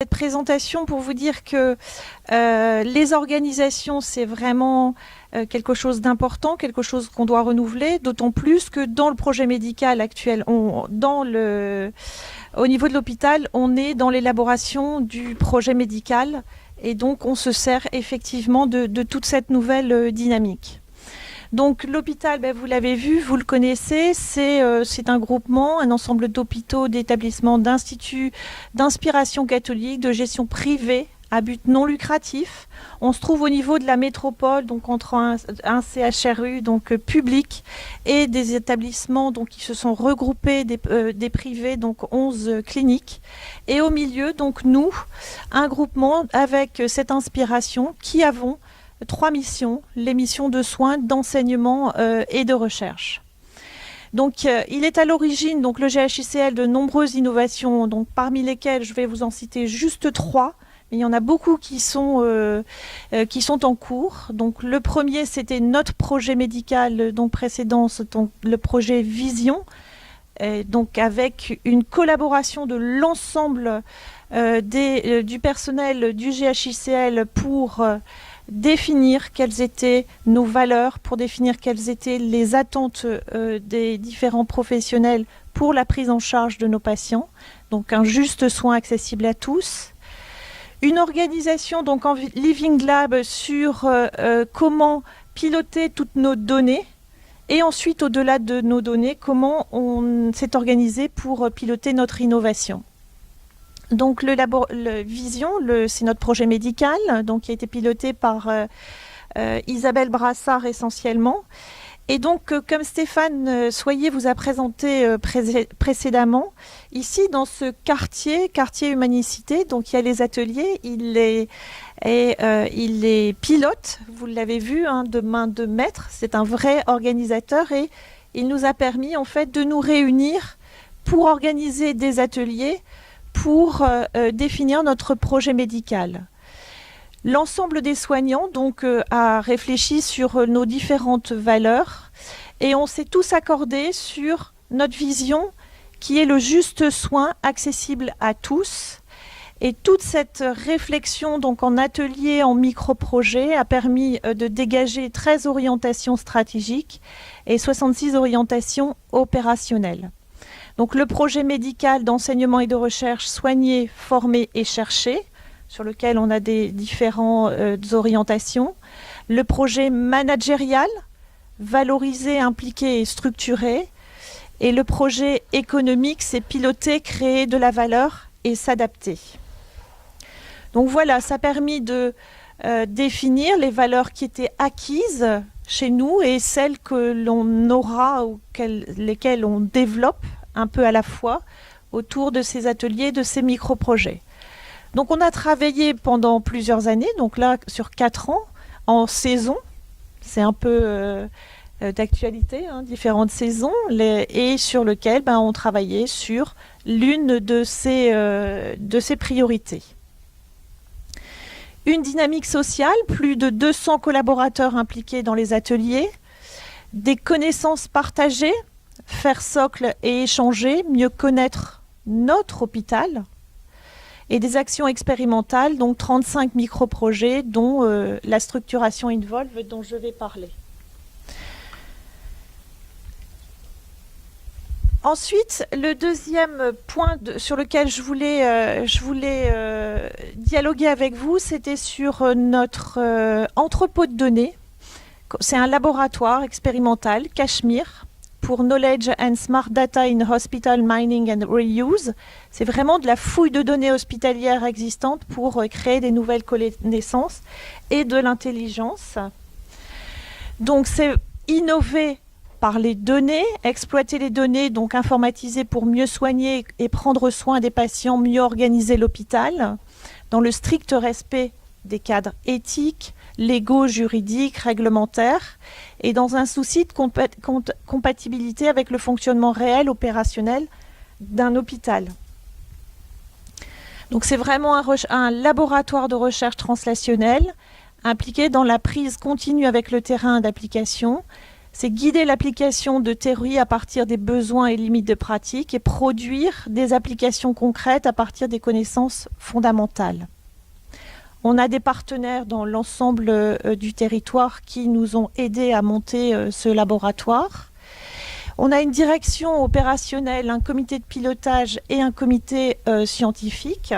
cette présentation pour vous dire que les organisations, c'est vraiment quelque chose d'important, quelque chose qu'on doit renouveler, d'autant plus que dans le projet médical actuel, au niveau de l'hôpital, on est dans l'élaboration du projet médical et donc on se sert effectivement de toute cette nouvelle dynamique. Donc l'hôpital, vous l'avez vu, vous le connaissez, c'est un groupement, un ensemble d'hôpitaux, d'établissements, d'instituts d'inspiration catholique, de gestion privée à but non lucratif. On se trouve au niveau de la métropole, donc entre un CHRU donc public et des établissements donc qui se sont regroupés des privés, donc 11 cliniques. Et au milieu, donc nous, un groupement avec cette inspiration qui avons 3 missions, les missions de soins, d'enseignement et de recherche. Donc, il est à l'origine, donc le GHICL, de nombreuses innovations, donc parmi lesquelles je vais vous en citer juste 3, mais il y en a beaucoup qui sont en cours. Donc, le premier, c'était notre projet médical, donc précédent, donc le projet Vision, donc avec une collaboration de l'ensemble du personnel du GHICL pour définir quelles étaient nos valeurs, pour définir quelles étaient les attentes des différents professionnels pour la prise en charge de nos patients. Donc un juste soin accessible à tous. Une organisation donc en Living Lab sur comment piloter toutes nos données. Et ensuite, au-delà de nos données, comment on s'est organisé pour piloter notre innovation. Donc le Vision, c'est notre projet médical, donc qui a été piloté par Isabelle Brassard essentiellement. Et donc, comme Stéphane Soyer vous a présenté précédemment, ici dans ce quartier humanicité, donc il y a les ateliers, il est pilote, vous l'avez vu, de main de maître, c'est un vrai organisateur et il nous a permis en fait de nous réunir pour organiser des ateliers pour définir notre projet médical. L'ensemble des soignants donc a réfléchi sur nos différentes valeurs et on s'est tous accordés sur notre vision qui est le juste soin accessible à tous. Et toute cette réflexion donc en atelier, en micro-projet a permis de dégager 13 orientations stratégiques et 66 orientations opérationnelles. Donc le projet médical d'enseignement et de recherche soigner, former et chercher, sur lequel on a des différentes orientations. Le projet managérial, valoriser, impliquer et structurer. Et le projet économique, c'est piloter, créer de la valeur et s'adapter. Donc voilà, ça a permis de définir les valeurs qui étaient acquises chez nous et celles que l'on aura ou lesquelles on développe un peu à la fois autour de ces ateliers, de ces micro-projets. Donc on a travaillé pendant plusieurs années, donc là sur 4 ans, en saison, c'est un peu d'actualité, différentes saisons, et sur lequel on travaillait sur l'une de ces priorités. Une dynamique sociale, plus de 200 collaborateurs impliqués dans les ateliers, des connaissances partagées, faire socle et échanger, mieux connaître notre hôpital, et des actions expérimentales, donc 35 micro-projets, dont la structuration Involve, dont je vais parler. Ensuite, le deuxième point sur lequel je voulais dialoguer avec vous, c'était sur notre entrepôt de données. C'est un laboratoire expérimental, Cachemire, pour Knowledge and Smart Data in Hospital Mining and Reuse. C'est vraiment de la fouille de données hospitalières existantes pour créer des nouvelles connaissances et de l'intelligence. Donc c'est innover par les données, exploiter les données, donc informatiser pour mieux soigner et prendre soin des patients, mieux organiser l'hôpital, dans le strict respect des cadres éthiques, légaux, juridiques, réglementaires, et dans un souci de compatibilité avec le fonctionnement réel, opérationnel d'un hôpital. Donc c'est vraiment un laboratoire de recherche translationnelle impliqué dans la prise continue avec le terrain d'application, C'est guider l'application de théorie à partir des besoins et limites de pratique et produire des applications concrètes à partir des connaissances fondamentales. On a des partenaires dans l'ensemble du territoire qui nous ont aidés à monter ce laboratoire. On a une direction opérationnelle, un comité de pilotage et un comité scientifique.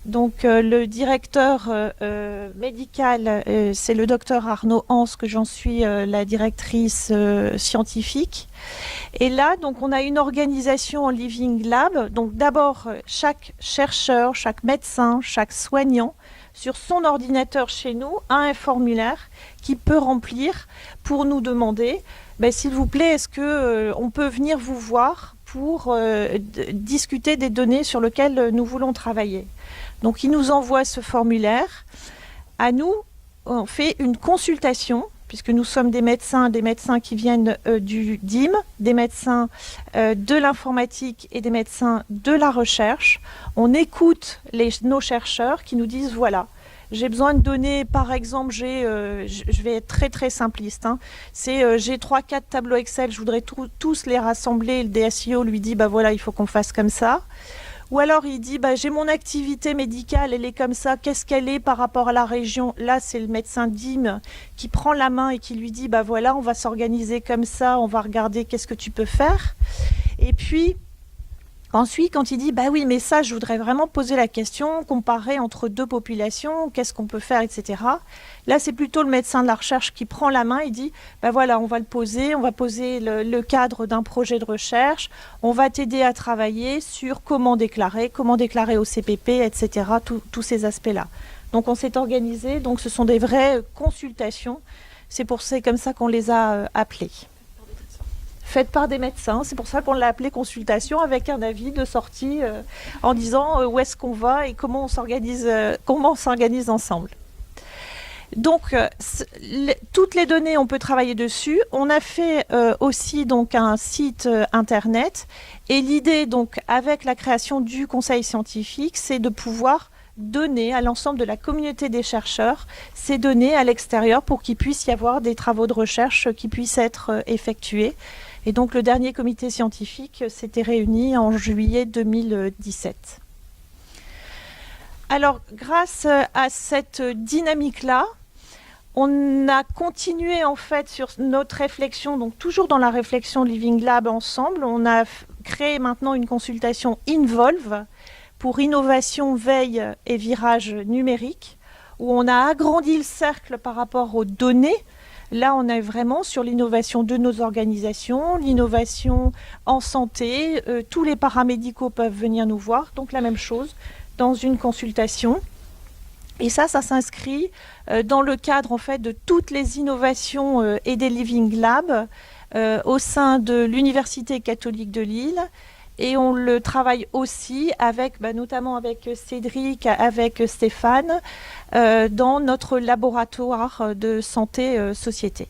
Donc le directeur médical, c'est le docteur Arnaud Hans, que j'en suis la directrice scientifique. Et là, donc, on a une organisation en Living Lab. Donc d'abord, chaque chercheur, chaque médecin, chaque soignant, sur son ordinateur chez nous, a un formulaire qu'il peut remplir pour nous demander s'il vous plaît, est-ce qu'on peut venir vous voir pour discuter des données sur lesquelles nous voulons travailler. Donc, il nous envoie ce formulaire. À nous, on fait une consultation, puisque nous sommes des médecins qui viennent du DIM, des médecins de l'informatique et des médecins de la recherche. On écoute nos chercheurs qui nous disent, voilà, j'ai besoin de données, par exemple, je vais être très très simpliste, hein. J'ai 3-4 tableaux Excel, je voudrais tous les rassembler, le DSIO lui dit, voilà, il faut qu'on fasse comme ça. Ou alors il dit, j'ai mon activité médicale, elle est comme ça, qu'est-ce qu'elle est par rapport à la région? Là, c'est le médecin DIM qui prend la main et qui lui dit, voilà, on va s'organiser comme ça, on va regarder qu'est-ce que tu peux faire. Et puis, ensuite, quand il dit, oui, mais ça, je voudrais vraiment poser la question, comparer entre deux populations, qu'est-ce qu'on peut faire, etc. Là, c'est plutôt le médecin de la recherche qui prend la main et dit, voilà, on va poser le cadre d'un projet de recherche, on va t'aider à travailler sur comment déclarer au CPP, etc., tous ces aspects-là. Donc, on s'est organisé, donc ce sont des vraies consultations, c'est comme ça qu'on les a appelées. Faite par des médecins, c'est pour ça qu'on l'a appelé consultation avec un avis de sortie en disant où est-ce qu'on va et comment on s'organise ensemble. Donc, toutes les données, on peut travailler dessus. On a fait aussi donc un site internet et l'idée donc avec la création du conseil scientifique, c'est de pouvoir donner à l'ensemble de la communauté des chercheurs ces données à l'extérieur pour qu'il puisse y avoir des travaux de recherche qui puissent être effectués. Et donc le dernier comité scientifique s'était réuni en juillet 2017. Alors grâce à cette dynamique-là, on a continué en fait sur notre réflexion, donc toujours dans la réflexion Living Lab ensemble. On a créé maintenant une consultation Involve pour innovation, veille et virage numérique, où on a agrandi le cercle par rapport aux données. Là, on est vraiment sur l'innovation de nos organisations, l'innovation en santé. Tous les paramédicaux peuvent venir nous voir, donc la même chose dans une consultation. Et ça s'inscrit dans le cadre en fait de toutes les innovations et des Living Labs au sein de l'Université catholique de Lille. Et on le travaille aussi avec, notamment avec Cédric, avec Stéphane, dans notre laboratoire de santé société.